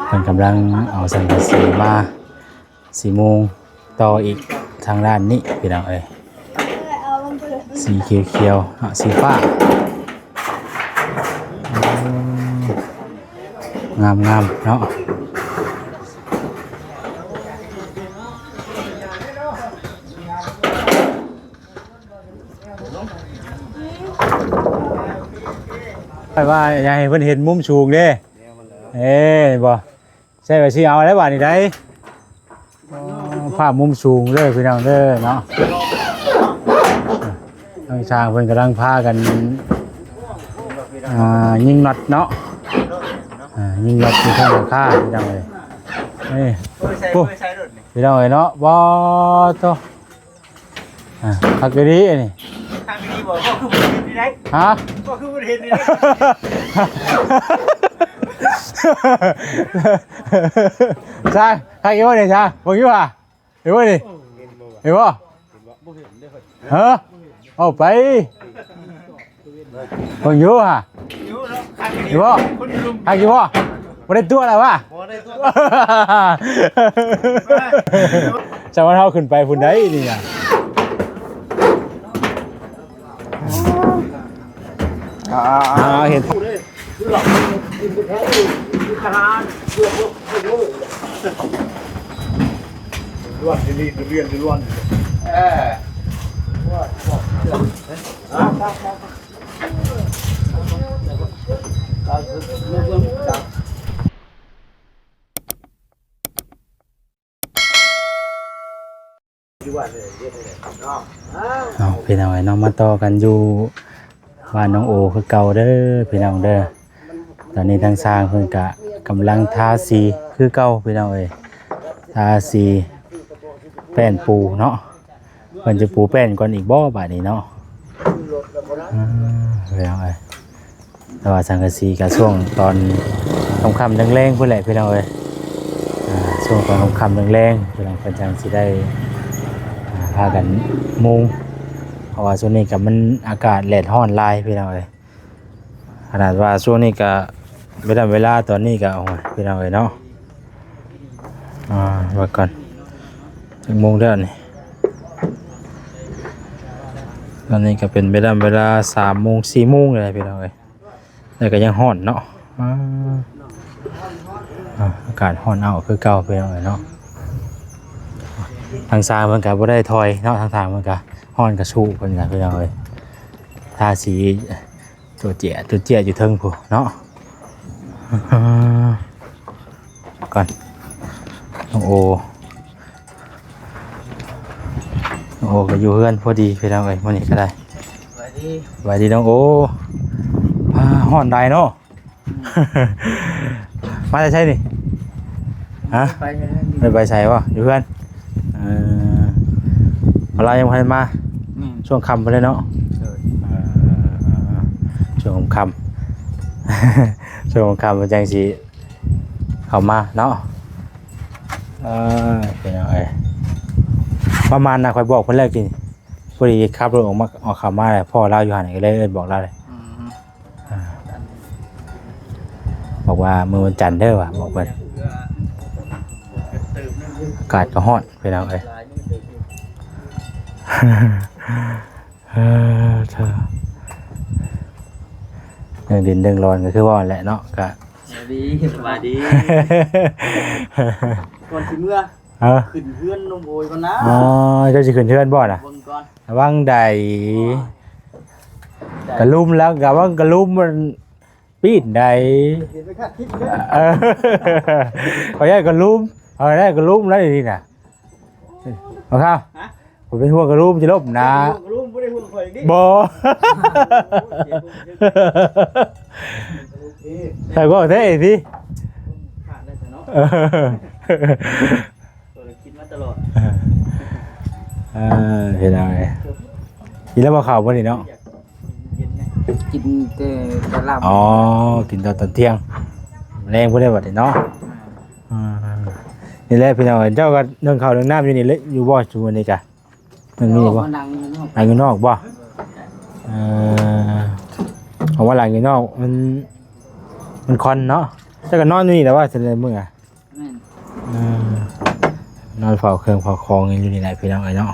เพิ่นกำลังเอาสังกะสีมา4 โมงต่ออีกทางด้านนี้พี่น้องเอ้ยสีเขียวๆสีฟ้างามๆเนาะไปว่าอยากให้เพิ่นเห็นมุมสูงเด้บ่ใช่ว่าสิเอาได้บ่นี่ได้ภาพมุมสูงเด้อพี่น้องเด้อเนาะทางช่างเพิ่นกำลังพากันยิงน็อตเนาะยิงน็อตที่ข้างหลังคาพี่น้องเอ้ยนี่พี่น้องเอ้ยเนาะบ่โตพักดีๆนี่ทางดีบ่ก็คือบ่เห็นนี่ได้ฮะก็คือบ่เห็นนี่ได้ใช่ใครคิดว่าเนี่ยใช่บอกคิดว่าเห็นว่าดิเห็นว่าฮะเอาไปบอกอยู่ฮะเห็นว่าใครคิดว่าไม่ได้ตัวอะไรวะจะมาเท่าขึ้นไปพุ่นได้นี่นะเห็นล้วนที่นี่เรียนล้วนพี่น้องไอ้น้องมาต่อกันอยู่บ้านน้องโอคือเก่าเด้อพี่น้องเด้อตอนนี้ทางสร้างเพิ่นกะกำลังทาสีคือเก่าพี่น้องเอ้ยทาสีแป้นปูเนาะเพิ่นจะปูแป้นก่อนอีกบ่บาดนี้เนาะพี่น้องเอ้ยแต่ว่าสังกะสีกะช่วงตอนค่ำๆแรงๆพุ่นแหละพี่น้องเอ้ยช่วงตอนค่ำๆแรงๆพี่น้องเพิ่นจังสิได้พากันมุงเพราะว่าช่วงนี้กับมันอากาศแดดร้อนลายพี่น้องเอ้ยขนาดว่าช่วงนี้ก็เวลาตอนนี้ก็เอาพี่น้องเอ้ยเนาะว่าก่อนถึงโมงเดือนนี่ตอนนี้ก็เป็นเวลา3 โมง 4 โมงเลยพี่น้องเอ้ยแต่ก็ยังร้อนเนาะอากาศร้อนเอาคือเก่าพี่น้องเอ้ยเนาะทางซ้ายมันก็บ่ได้ถอยเนาะทางมันก็ฮ้อนกระสู้เพิ่นก็พี่น้องเอ้ยทาสีตัวเจี๊ยอยู่เทิงพุ่นเนาะก่อนน้องโอก็อยู่เฮือนพอดีพี่น้องเอ้ยมื้อนี้ก็ได้สวัสดีน้องโอฮ้อนได้เนาะมาได้ใช่นี่ฮะไปใส่บ่อยู่เฮือนเรายังไม่มาช่วงค่ำไปเลยเนาะช่วงค่ำช่วงค่ำมันจังสีเข้ามาเนาะเป็นยังไงประมาณนะคอยบอกคนแรกกินพอดีขับรถออกเข้ามาเลยพ่อเล่าอยู่หันก็เลยบอกเล่าเลยบอกว่ามือวันจันทร์เด้อว่ะบอกเพิ่นอากาศก็ร้อนเป็นยังไงเธอเรื่องดินเรื่องร้อนก็คือว่าแหละเนาะก็สบายดีก่อนสิเมื่อขึ้นเพื่อนนมโอยก่อนนะเจ้าสิขึ้นเพื่อนบ่น่ะว่างใดกระลุ่มแล้วกับว่างกระลุ่มมันปีนใดขอแยกกระลุ่มได้กระลุ่มแล้วนี่น่ะเอาข้าวผมเป็นห่วงกระลุ่มจะลบนะบ่ใส่ก็เท่สิคิดมาตลอดเห็นอะไรกินแล้วมาข่าววันนี้เนาะกินแต่ตะลำกินตอนเที่ยงแรงพวกนี้บัดนี้เนาะนี่แหละพี่น้องเจ้าก็เรื่องข่าวเรื่องน้ำอยู่นี่เลยอยู่บ่ชูวันนี้จ้ะมันมีบ่หลังอยู่นอกบ่เพราะว่าหลังอยู่นอกมันคอนเนาะ จะก็นอนอยู่นี่แต่ว่าจะได้มื้ออ่ะ แม่น นอนเฝ้าเครื่องเฝ้าคองอยู่นี่แหละพี่น้องไอ้เนาะ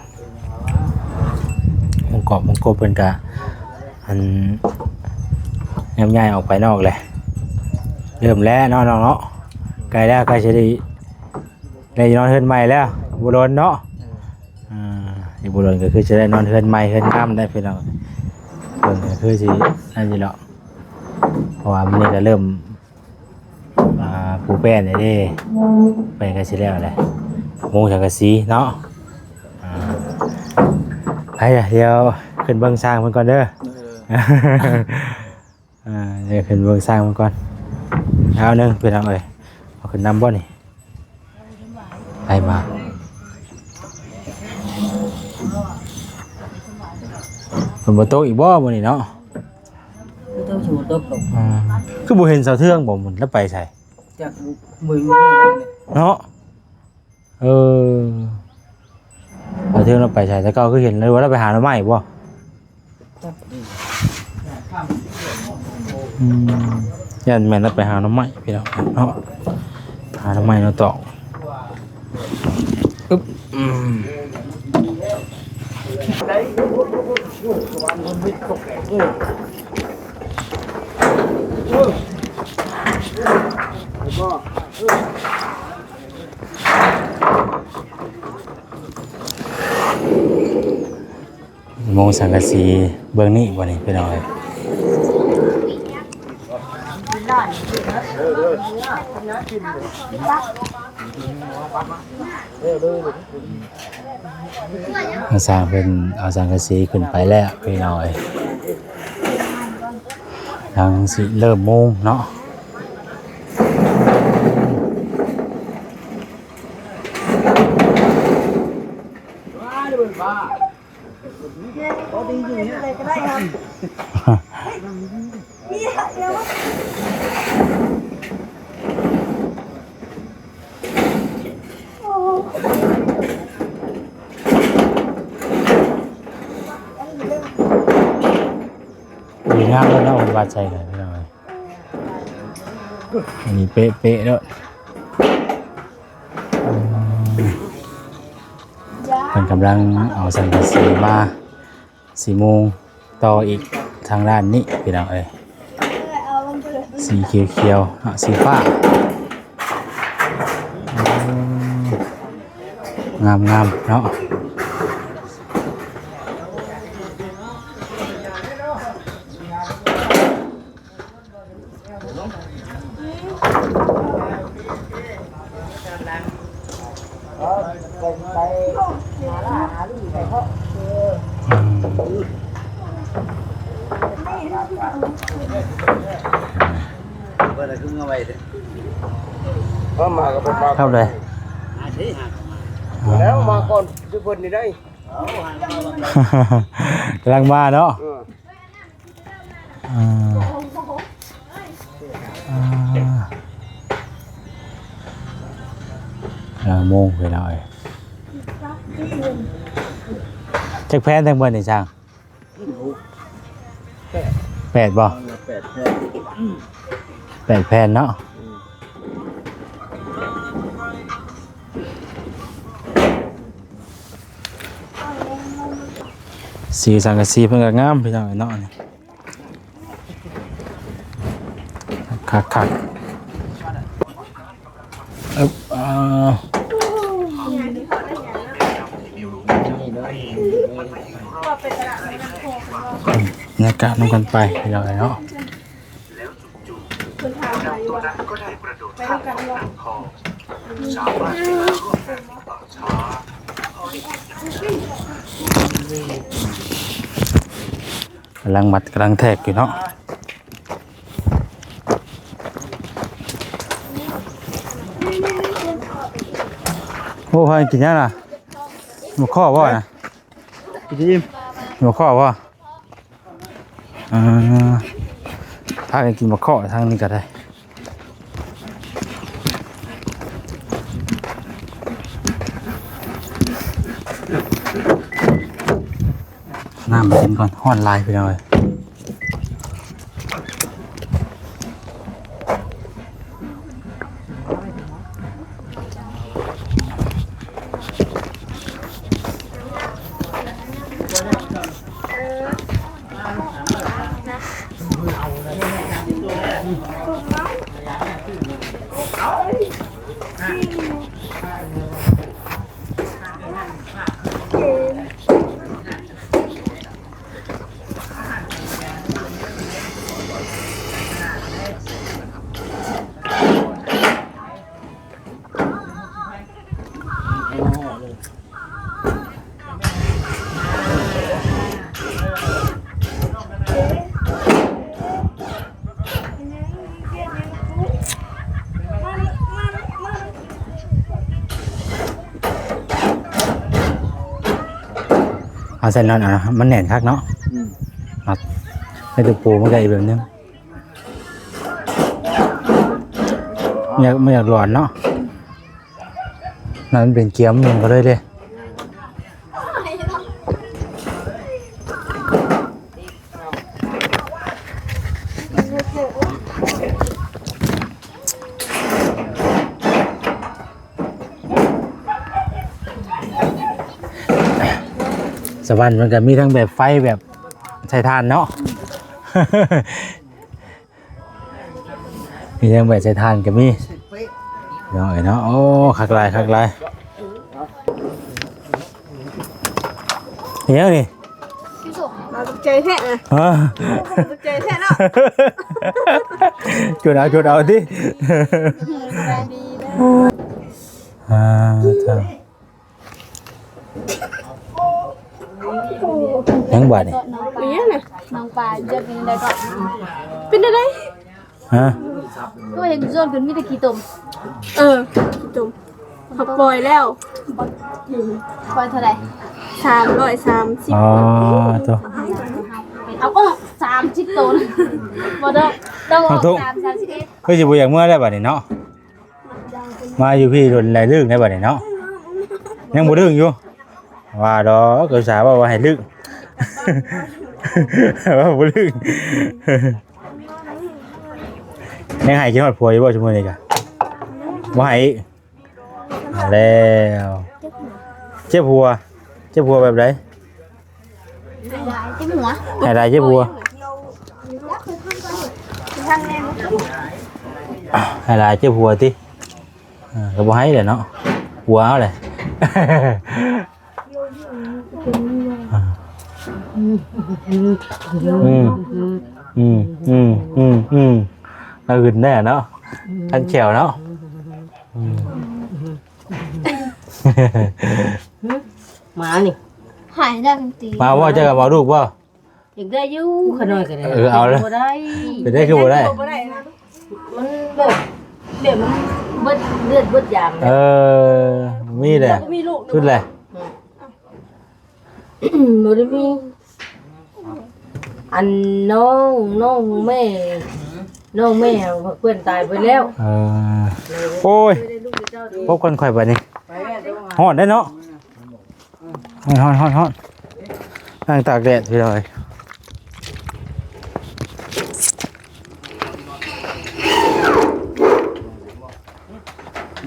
มงกบเพิ่นก็อันย้ายออกไปนอกเลยเริ่มแล้วเนาะน้องเนาะใกล้แล้วใกล้จะได้นอนเฮือนใหม่แล้วบ่โดนเนาะอีบ่โดนก็คือจะได้นอนเฮือนใหม่เฮือนงามได้พี่น้องเพิ่นก็คือสินั่นอยู่แล้วเพราะว่ามื้อนี้ก็เริ่มปูแป้นได้เด้ไปก็สิแล้วแหละมุงสังกะสีเนาะไปเดี๋ยวขึ้นเบิ่งสร้างเพิ่นก่อนเด้อเดี๋ยวขึ้นเบิ่งสร้างเพิ่นก่อนเอาหนึงพี่น้องเอ้ยเอาขึ้นนำบ่นี่ไปมาฝนบ่ตกอีกบ่มื้อนี้เนาะ คือต้องสูตกลง คือบ่เห็นเสาเทืองบ่มันแล้วไปใส่ จากมือนี่เลย เนาะเสาเทืองเราไปใส่แต่ก็คือเห็นเลยว่าเราไปหาหน่อไม้บ่ จับดี ยันแม่นเราไปหาหน่อไม้พี่น้องเนาะหาหน่อไม้เนาะตอกอึ๊บโมงสังกะสีเบื้องนี้บ่นี่พี่น้องสร้างเป็นเอาสังกะสีขึ้นไปแล้วพี่น้อยทางสิเริ่มโมงเนาะดีงามแล้วเนาะบาดใจกันพี่น้อยอันนี้เป๊ะๆเนาะมันกำลังเอาสังกะสีมา4 โมงต่ออีกทางด้านนี้พี่น้องเอ้ยสีเขียวๆสีฟ้างามๆเนาะเข้าเลยแล้วมาก่อนทุกคนนี่ได้ กำลังมาเนาะโมงไปหน่อยจักแพนทั้งหมดนี่ช่าง8 บ่ 8 แพนเนาะสีสังกะสีเพิ่นก็งามพี่น้องเนาะนี่คักเนี่ยกะน้ำกันไปพี่น้องเนาะกำลังมัดกำลังแทกอยู่เนาะโอ้ยกินยังล่ะหมูข้อบ่นะกินหมูข้อบ่ถ้ากินหมูข้อทางนี้ก็ได้น้ำมากินก่อนห้อนลายไปเลย เอาใส่นอนอ่ะมันแน่นคักเนาะครับในตัวปูมันก็อีกแบบนึงไม่อยากหลอนเนาะนั่นเป็นเกี๊ยมมันก็เลยเด้สวรรค์มันก็มีทั้งแบบไฟแบบใช้ถ่านเนาะ มีทั้งแบบใช้ถ่านก็มีเนาะเนาะโอ้คักลายเดี๋ยวนี่ เราตกใจแท้นะ ฮะ ตกใจแท้เนาะ จุดเอาดิจ้ายังบาดนี่ นี่น่ะ น้องปลาจะเป็นอะไรก่อน เป็นอะไร ฮะ ก็เห็นส่วนขึ้นมีแต่ขี้ตุ่ม จุ่มเขาปล่อยแล้ว ปล่อยเท่าไหร่ 330 อ๋อตัว เอาก็30ตัวบ่ต้องออก31 เฮ้ยจะบ่อยากเมื่อได้บัดนี้เนาะมาอยู่พี่โดนไหลลึกได้บัดนี้เนาะยังบ่ลึกอยู่ว่าดอกเกิดสาว่าให้ลึก ว่าบ่ลึก ยังให้กินฮอดผัวอยู่บ่ชั่วโมงนี้กะบ่ให้อีกเอาแล้วเจ็บหัวแบบไหน ที่หัว ให้ได้เจ็บหัวให้ได้เจ็บหัวติก็บ่ให้แหละเนาะหัวเอาแหละ เราขึ้นได้เนาะทันแขวเนาะ มานี่ หายได้ทันที มาว่าจะกับมาลูกว่า อยากได้อยู่ขน้อยก็ได้ เอาเลย บ่ได้ เป็นได้คือบ่ได้ มันแบบมันเบิดเลือดเบิดยาง มีแหละชุดแหละ บ่ได้มีอันน้องแม่เพื่อนตายไปแล้ว โอ้ยพบกันข่อยบัดนี้ฮอดได้เนาะฮอดนั่งตากแดดพี่เลย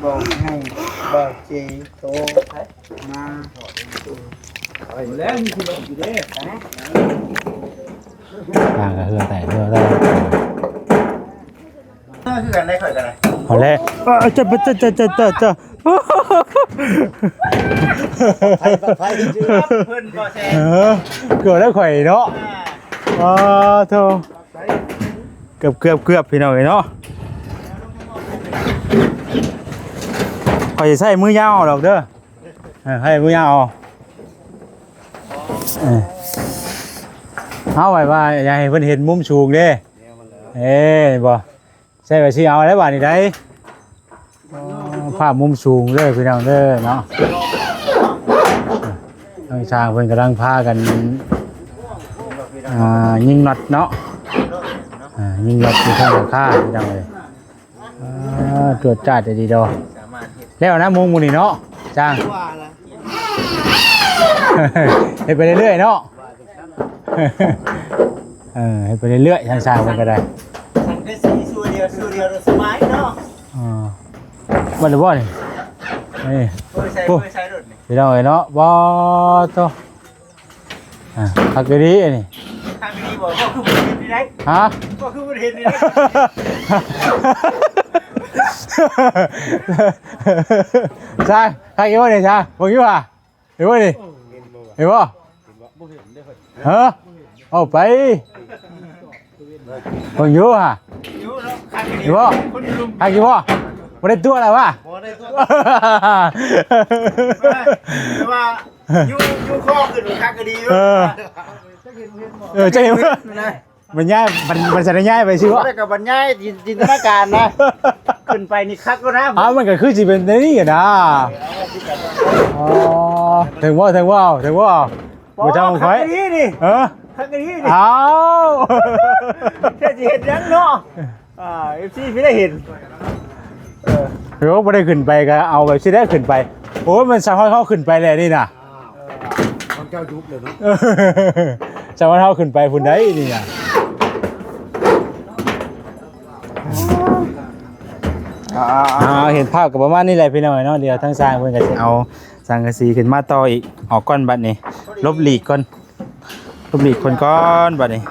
บอกให้บอกเจโตมาแล้วมีคนอยู่เด้ ต่างกับเฮือแต่เฮือได้ คือกันได้ข่อยกันเลย พอแล้วจะ ไปจื้อเพิ่นบ่แซ่ เกิดแล้วข่อยเนาะโธ่เกือบพี่น้องเนาะข่อยจะใช้มือยาวดอกเด้อให้มือยาวเอาไว้ว่าอย่าให้เพิ่นเห็นมุมสูงเด้บ่ใช่ว่าสิเอาแล้วบาดนี้ได้ภาพมุมสูงเด้อพี่น้องเด้อเนาะทางช่างเพิ่นกำลังพากันยิงน็อตเนาะยิงน็อตที่ข้างหลังคาพี่น้องเอ้ยตรวจจัดได้ดีดอกแล้วนะมุงนี่เนาะจ้างให้ไปเรื่อยๆเนาะให้ไปเรื่อยๆทางช่างเพิ่นก็ได้ สังกะสีสู้เดียวสบายเนาะ บ่ได้บ่นี่นี่ โอ้ยใส่รถนี่ พี่น้องเอ้ยเนาะบ่โตพักดีๆนี่ ทางนี้บอกก็คือบ่เห็นนี่ได้ ฮะ ก็คือบ่เห็นนี่ได้ ใช่ใครเกี่ยวเนี่ยจ้าบอกอยู่ป่ะเห็นป่ะดิเห็นป่ะเฮ้อเอาไปบอกอยู่ฮะเห็นป่ะใครกี่ป่ะไม่ได้ตัวอะไรวะ แต่ว่ายูข้อขึ้นคักก็ดี จะเห็นว่ามันง่ายมันจะได้ง่ายไปใช่ปะ แต่กับบรรยายจินตนาการนะขึ้นไปนี่คักก็นะ มันก็คือจีเป็นนี่กันนะอ๋อถึงว่าบ่จำไว้ นี่นี่ คักก็ดีนี่ อ้าว แค่จะเห็นยังเนาะFC พี่ได้เห็น หรือว่าไม่ได้ขึ้นไปก็เอาแบบที่ได้ขึ้นไปโอ้มันสามารถเข้าขึ้นไปเลยนี่นะ มันเจ้ายุบเลยเนาะ สามารถเข้าขึ้นไปพุ่นได้นี่นะเห็นภาพกับประมาณนี้แหละพี่น้อยเนาะเดี๋ยวทั้งสร้างเพื่อนก็จะเอาสังกะสีขึ้นมาต่ออีกออกก้อนบัดนี้ลบหลีกก่อนคนก้อนบัดนี้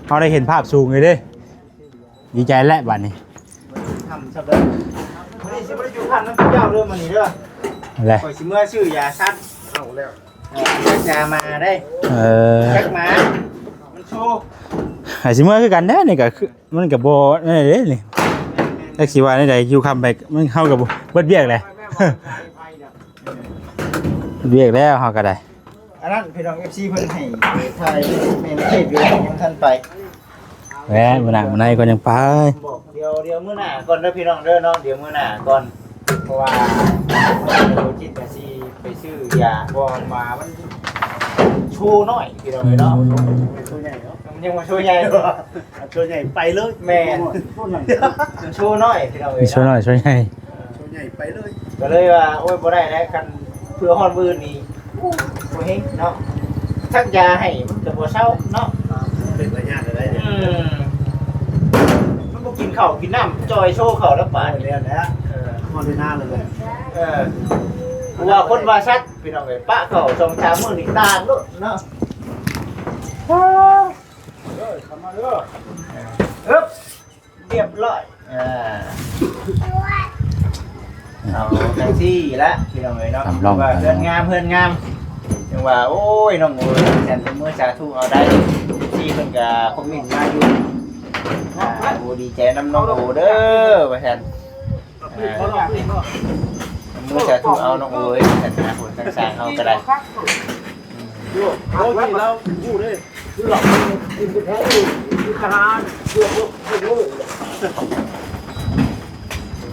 เอาได้เห็นภาพสูงเลยเด้ดีใจแล้วบัดนี้ ทำสับเลยวันนี้สิบ่ได้อยู่พันน้ำเจ้าเรื่องมันนี่เด้อ อะไร ข่อยสิเมื่อชื่อยาชัดเอาแล้วยามาได้แท็กมามันโชว์ ไอ้สิเมื่อคือกันแน่นี่ก็คือมันกับโบนี่นเด้นี่แท็กซี่ว่านี่ใดอยู่คำไปมันเข้ากับเบิดเบียกเลย เบียกแล้วเฮาก็ได้ อันนั้นพี่น้อง FC เพิ่นให้ไทยเมนเทศอยู่ยังทันไป แหมมื้อหน้ามื้อในก็ยังไป บอกเดี๋ยวมื้อหน้าก่อนเด้อพี่น้องเด้อเนาะเดี๋ยวมื้อหน้าก่อนเพราะว่าโลจิตก็สิไปซื้อยาบ่มามันชูน้อยพี่น้องเนาะชูใหญ่เนาะมันยังบ่ชูใหญ่ชูใหญ่ไปเลยแม่นชูน้อยพี่น้อง มีช่วยหน่อยช่วยให้ ชูใหญ่ไปเลยก็เลยว่าโอ้ยบ่ได้แล้วกันเพื่อฮอดมื้อนี้บ่เฮงเนาะทักยาให้มันก็บ่เซาเนาะเป็นระยะได้มันบ่กินข้าวกินน้ำจอยโชว์ข้าวแล้วป่านนี้แล้วฮอดหน้าเลยว่าคนว่าชัดพี่น้องเอ้ยปะข้าว2-3มื้อนี่ต่างโลดเนาะทำมาเด้ออึ๊บเรียบร้อยเอาจังซี่ละพี่น้องเอ้ยเนาะว่าเพื่อนงามจังว่าโอ้ยน้องโอ้ยแสนเป็นมือสาธุเอาได้ที่เพิ่นก็คอมเมนต์มาอยู่โอ้ดีใจนำน้องโอเด้อว่าซั่นมือสาธุเอาน้องโอ้ยสันนาผลต่างๆเฮาก็ได้โอ้ยเราพูดเด้คือหลอกกินแท้คือขนาดเพื่อพวก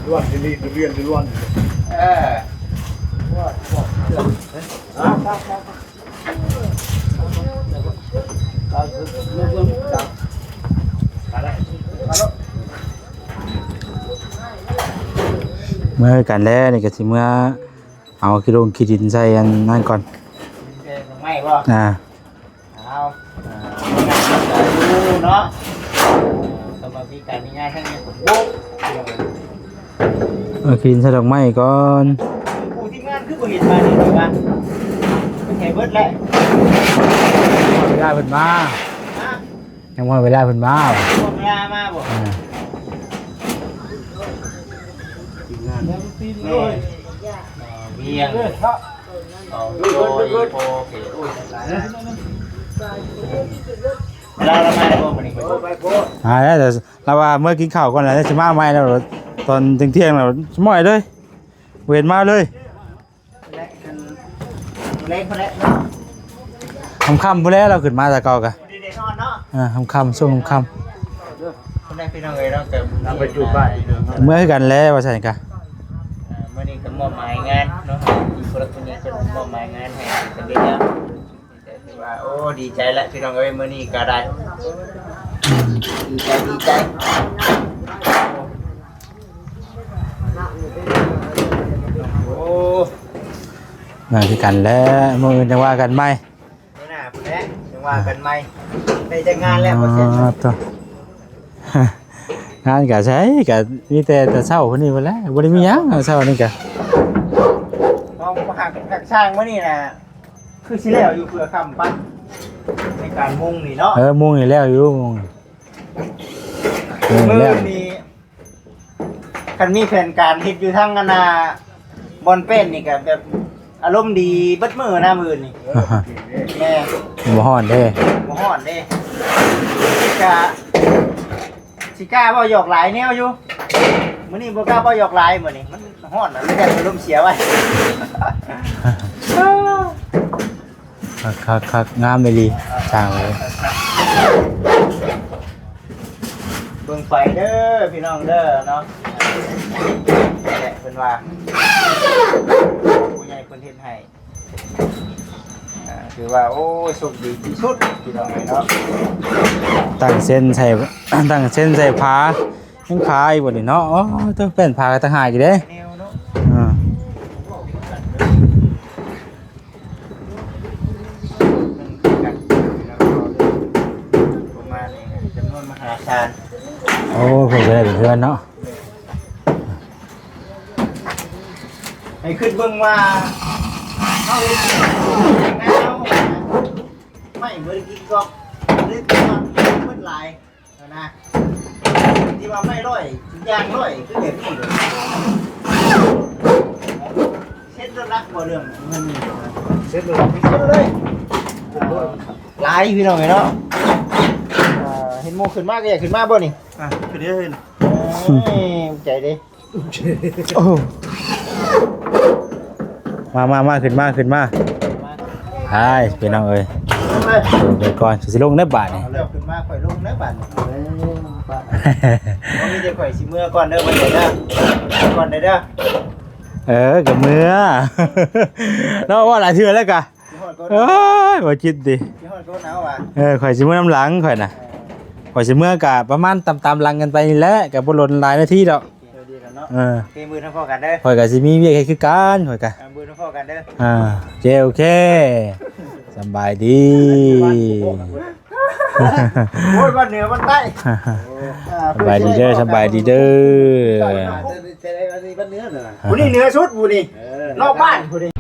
ล้วนเรียนล้วนเมื่อกันแล้วนี่ก็สิเมื่อเอาขี้ดินใส่อันนั่นก่อน ไม่บ่เอาเนาะสมาธิการง่ายๆทั้งนี้โบ๊ะ ขี้ดินใส่ดอกไม้ก่อน ผู้ที่งานคือบ่เห็นมานี่ว่าเป็นไงเบิดแหละ เวลาเพิ่นมายังว่าเวลาเพิ่นมา เวลามาบ่เวียงโอ้ยโอเคโอ้ยเรามาได้บ่มื้อนี้ แล้วแต่เราว่าเมื่อกินข้าวก่อนแล้วจะมาใหม่แล้วตอนเที่ยงแล้วสมอยเลยเวรมาเลย เล็กคนละ ค่ำๆพุ่นแล้วเราขึ้นมาแต่เก่ากะ ดีเดนอนเนาะ ค่ำๆช่วงค่ำ คนได้พี่น้องเอ้ยเนาะก็ไปจุดบ้าน ๆเมื่อคือกันแล้วว่าซั่นกะ มื้อนี้ก็มอบหมายงานเนาะอีกคนละคนนี้จะมอบหมายงานให้สำเร็จแล้วว่าโอ้ดีใจแล้วพี่น้องเอ้ยมื้อนี้ก็ได้ดีใจโอ้ มาคือกันแล้วมื้ออื่นจังว่ากันใหม่ มื้อหน้าพุ่นแหละจังว่ากันใหม่ได้จังงานแล้วบ่เสร็จ ต่องานก็ใช้ก็มีแต่เช้าพุ่นนี้พุ่นแหละบ่ได้มีหยังเช้านี่ก็ เอาหักช่างมื้อนี้น่ะคือสิแล้วอยู่เพื่อค้ำปั้นในการมุ่งนี่เนาะ มุ่งนี่แล้วอยู่มุ่ง มื้ แล้ว อนี้ข คันมีแผนการเฮ็ดอยู่ทั้งอันน่ะบอลเป็นนี่ก็แบบอารมณ์ดีเบิดมื้อหน้ามื้อนี่แม่ บ่ฮ้อนเด้ บ่ฮ้อนเด้สิกล้าบ่หยอกหลายแนวอยู่มื้อนี้บ่กล้าบ่หยอกหลายมื้อนี้มันฮ้อนน่ะเลยได้อารมณ์เสียไว้ คักงามเลยลีสร้างเลย เบิ่งไฟเด้อพี่น้องเด้อเนาะนี่แหละเพิ่นว่าผู้ใหญ่เพิ่นเฮ็ดให้ถือว่าโอ้ยโชคดีที่สุดพี่น้องเนาะ ตั้งเส้นใส่ ตั้งเส้นใส่ผ้ายังผ้าอีกบ่นี่เนาะอ๋อต้องเป็นผ้าก็ต่างหากอีกเด้ แนวเนาะ อ่า ประมาณนี้จำนวนมหาศาล โอ้เพิ่นก็ได้เป็นเพื่อนเนาะ ให้ขึ้นเบิ่งว่าเฮาเฮ็ดงานเฮาไม่บ่ได้กินกอกหรือว่าเพิ่นหลายนะที่ว่าไม่ร้อยทุกอย่างร้อยคือแบบนี้เลยเช็ดรักบ่เรื่องเงินนี่เช็ดเลยหลายพี่น้องเนาะเห็นโมขึ้นมากก็อยากขึ้นมาบ่นี่ขึ้นเด้อเห็นใจเด้ โอ้มาขึ้นมาใช่พี่น้องเอ้ยลงไปก่อนสิลงได้บาทนี่ เอาแล้วขึ้นมาข่อยลงเด้อบัดบ่มีแต่ข่อยสิเมื่อก่อนเด้อบัดเด้อก่อนเด้อ กับมือ เนาะว่าหลายเทื่อแล้วกะ สิฮอดก่อน เอ้ยบ่คิดดิ สิฮอดก่อนเอาว่ะ ข่อยสิมื้อน้ำหลังข่อยน่ะข่อยสิมื้อกะประมาณตามหลังกันไปนี่แหละก็บ่หล่นหลายนาทีดอก ดีแล้วเนาะ เออ เกมือทั้งพ่อกันเด้อ ข่อยก็สิมีเวียกให้คือกันข่อยกะ มือทั้งพ่อกันเด้อ โอเคสำบายดี โอ้ยบ้านเหนือบ้านใต้ สบายดีเด้อสบายดีเด้อ ผู้นี่เหนือสุดผู้นี่นอกบ้านผู้นี่